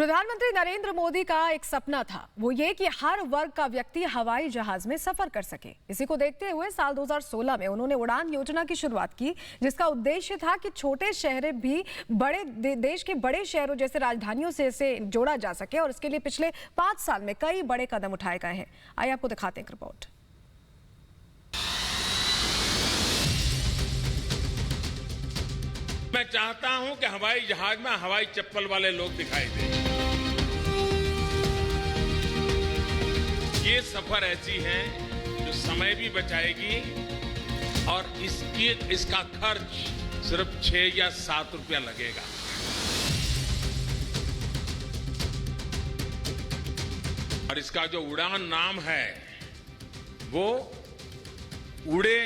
प्रधानमंत्री नरेंद्र मोदी का एक सपना था, वो ये कि हर वर्ग का व्यक्ति हवाई जहाज में सफर कर सके। इसी को देखते हुए साल 2016 में उन्होंने उड़ान योजना की शुरुआत की, जिसका उद्देश्य था कि छोटे शहर भी देश के बड़े शहरों जैसे राजधानियों से इसे जोड़ा जा सके। और इसके लिए पिछले 5 साल में कई बड़े कदम उठाए गए हैं। आइए आपको दिखाते हैं एक रिपोर्ट। मैं चाहता हूं कि हवाई जहाज में हवाई चप्पल वाले लोग दिखाई दें। ये सफर ऐसी है जो समय भी बचाएगी और इसका खर्च सिर्फ 6 या 7 रुपया लगेगा। और इसका जो उड़ान नाम है वो उड़े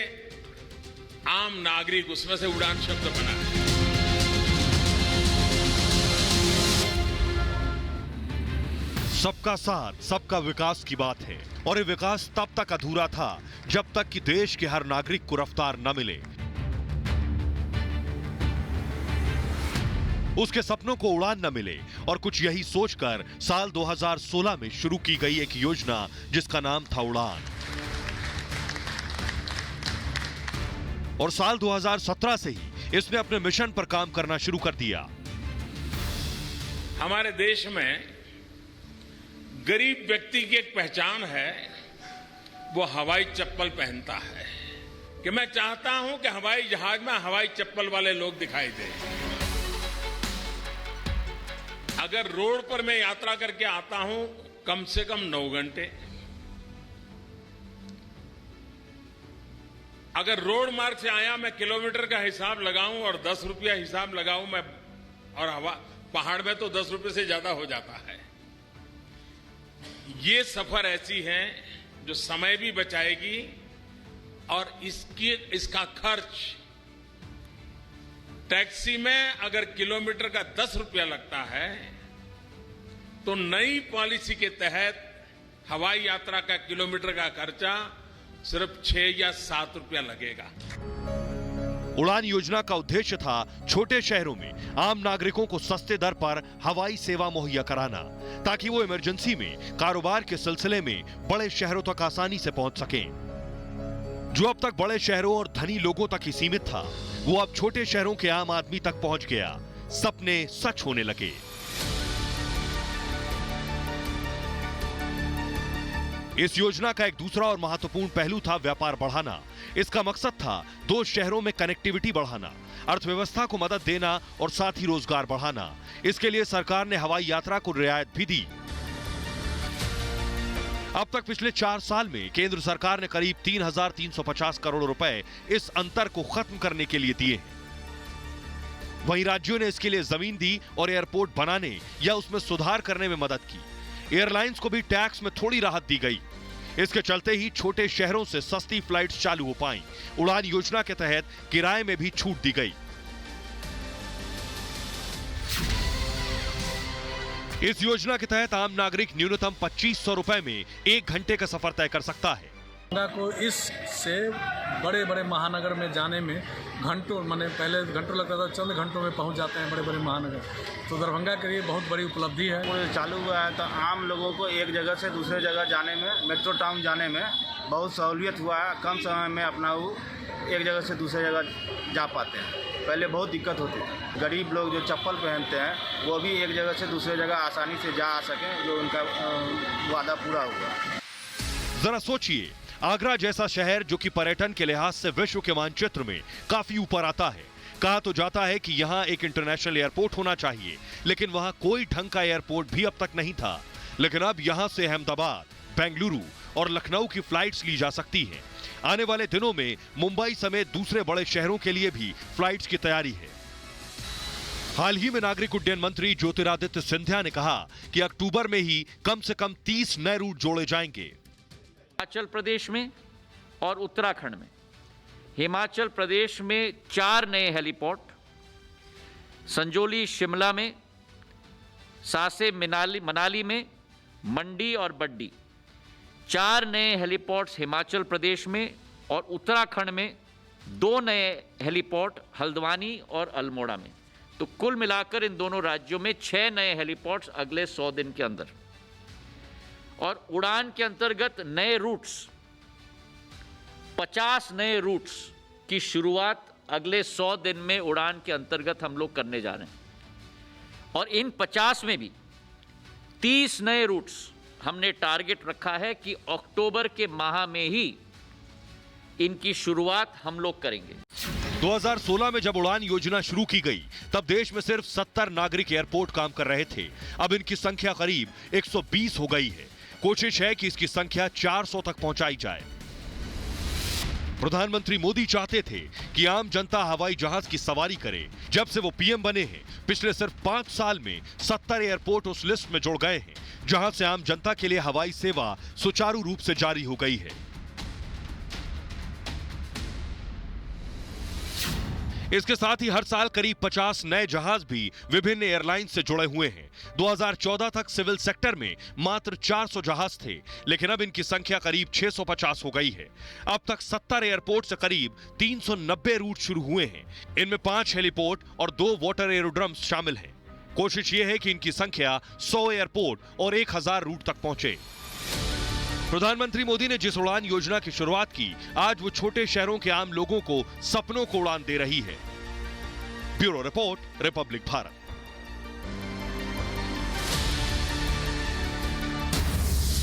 आम नागरिक, उसमें से उड़ान शब्द बना है। सबका साथ सबका विकास की बात है और ये विकास तब तक अधूरा था जब तक कि देश के हर नागरिक को रफ्तार न मिले। उसके सपनों को उड़ान न मिले और कुछ यही सोचकर साल 2016 में शुरू की गई एक योजना जिसका नाम था उड़ान। और साल 2017 से ही इसने अपने मिशन पर काम करना शुरू कर दिया। हमारे देश में गरीब व्यक्ति की एक पहचान है, वो हवाई चप्पल पहनता है। कि मैं चाहता हूं कि हवाई जहाज में हवाई चप्पल वाले लोग दिखाई दें। अगर रोड पर मैं यात्रा करके आता हूं कम से कम 9 घंटे, अगर रोड मार्ग से आया मैं किलोमीटर का हिसाब लगाऊं और 10 रुपया हिसाब लगाऊं मैं, और पहाड़ में तो 10 रुपये से ज्यादा हो जाता है। ये सफर ऐसी है जो समय भी बचाएगी और इसका खर्च टैक्सी में अगर किलोमीटर का 10 रुपया लगता है तो नई पॉलिसी के तहत हवाई यात्रा का किलोमीटर का खर्चा सिर्फ 6 या 7 रुपया लगेगा। उड़ान योजना का उद्देश्य था छोटे शहरों में आम नागरिकों को सस्ते दर पर हवाई सेवा मुहैया कराना, ताकि वो इमरजेंसी में कारोबार के सिलसिले में बड़े शहरों तक आसानी से पहुंच सकें। जो अब तक बड़े शहरों और धनी लोगों तक ही सीमित था, वो अब छोटे शहरों के आम आदमी तक पहुंच गया। सपने सच होने लगे। इस योजना का एक दूसरा और महत्वपूर्ण पहलू था व्यापार बढ़ाना। इसका मकसद था 2 शहरों में कनेक्टिविटी बढ़ाना, अर्थव्यवस्था को मदद देना और साथ ही रोजगार बढ़ाना। इसके लिए सरकार ने हवाई यात्रा को रियायत भी दी। अब तक पिछले 4 साल में केंद्र सरकार ने करीब 3,350 करोड़ रुपए इस अंतर को खत्म करने के लिए दिए हैं। वहीं राज्यों ने इसके लिए जमीन दी और एयरपोर्ट बनाने या उसमें सुधार करने में मदद की। एयरलाइंस को भी टैक्स में थोड़ी राहत दी गई। इसके चलते ही छोटे शहरों से सस्ती फ्लाइट्स चालू हो पाईं। उड़ान योजना के तहत किराए में भी छूट दी गई। इस योजना के तहत आम नागरिक न्यूनतम 2500 रुपए में 1 घंटे का सफर तय कर सकता है। को इससे बड़े बड़े महानगर में जाने में घंटों, माने पहले घंटों लगता था, चंद घंटों में पहुंच जाते हैं बड़े बड़े महानगर। तो दरभंगा के लिए बहुत बड़ी उपलब्धि है। चालू हुआ है तो आम लोगों को एक जगह से दूसरे जगह जाने में, मेट्रो टाउन जाने में बहुत सहूलियत हुआ है। कम समय में अपना वो एक जगह से दूसरे जगह जा पाते हैं। पहले बहुत दिक्कत होती थी। गरीब लोग जो चप्पल पहनते हैं वो भी एक जगह से दूसरे जगह आसानी से जा सकें, जो उनका वादा पूरा हुआ। जरा सोचिए, आगरा जैसा शहर जो कि पर्यटन के लिहाज से विश्व के मानचित्र में काफी ऊपर आता है। कहा तो जाता है कि यहाँ एक इंटरनेशनल एयरपोर्ट होना चाहिए, लेकिन वहाँ कोई ढंग का एयरपोर्ट भी अब तक नहीं था। लेकिन अब यहाँ से अहमदाबाद, बेंगलुरु और लखनऊ की फ्लाइट्स ली जा सकती हैं। आने वाले दिनों में मुंबई समेत दूसरे बड़े शहरों के लिए भी फ्लाइट्स की तैयारी है। हाल ही में नागरिक उड्डयन मंत्री ज्योतिरादित्य सिंधिया ने कहा कि अक्टूबर में ही कम से कम 30 नए रूट जोड़े जाएंगे। हिमाचल प्रदेश में और उत्तराखंड में, हिमाचल प्रदेश में 4 नए हेलीपोर्ट, संजौली शिमला में, सासे मनाली में, मंडी और बड्डी। 4 नए हेलीपोर्ट्स हिमाचल प्रदेश में और उत्तराखंड में 2 नए हेलीपोर्ट हल्द्वानी और अल्मोड़ा में। तो कुल मिलाकर इन दोनों राज्यों में 6 नए हेलीपोर्ट्स अगले 100 दिन के अंदर, और उड़ान के अंतर्गत नए रूट्स 50 नए रूट्स की शुरुआत अगले 100 दिन में उड़ान के अंतर्गत हम लोग करने जा रहे हैं। और इन 50 में भी 30 नए रूट्स हमने टारगेट रखा है कि अक्टूबर के माह में ही इनकी शुरुआत हम लोग करेंगे। 2016 में जब उड़ान योजना शुरू की गई तब देश में सिर्फ 70 नागरिक एयरपोर्ट काम कर रहे थे। अब इनकी संख्या करीब 120 हो गई है। कोशिश है कि इसकी संख्या 400 तक पहुंचाई जाए। प्रधानमंत्री मोदी चाहते थे कि आम जनता हवाई जहाज की सवारी करे। जब से वो पीएम बने हैं, पिछले सिर्फ 5 साल में 70 एयरपोर्ट उस लिस्ट में जुड़ गए हैं जहां से आम जनता के लिए हवाई सेवा सुचारू रूप से जारी हो गई है। इसके साथ ही हर साल करीब 50 नए जहाज भी विभिन्न एयरलाइन से जुड़े हुए हैं। 2014 तक सिविल सेक्टर में मात्र 400 जहाज थे, लेकिन अब इनकी संख्या करीब 650 हो गई है। अब तक 70 एयरपोर्ट से करीब 390 रूट शुरू हुए हैं। इनमें 5 हेलीपोर्ट और 2 वाटर एरोड्रम्स शामिल हैं। कोशिश ये है कि इनकी संख्या 100 एयरपोर्ट और 1000 रूट तक पहुंचे। प्रधानमंत्री मोदी ने जिस उड़ान योजना की शुरुआत की, आज वो छोटे शहरों के आम लोगों को सपनों को उड़ान दे रही है। Bureau report, Republic Bharat.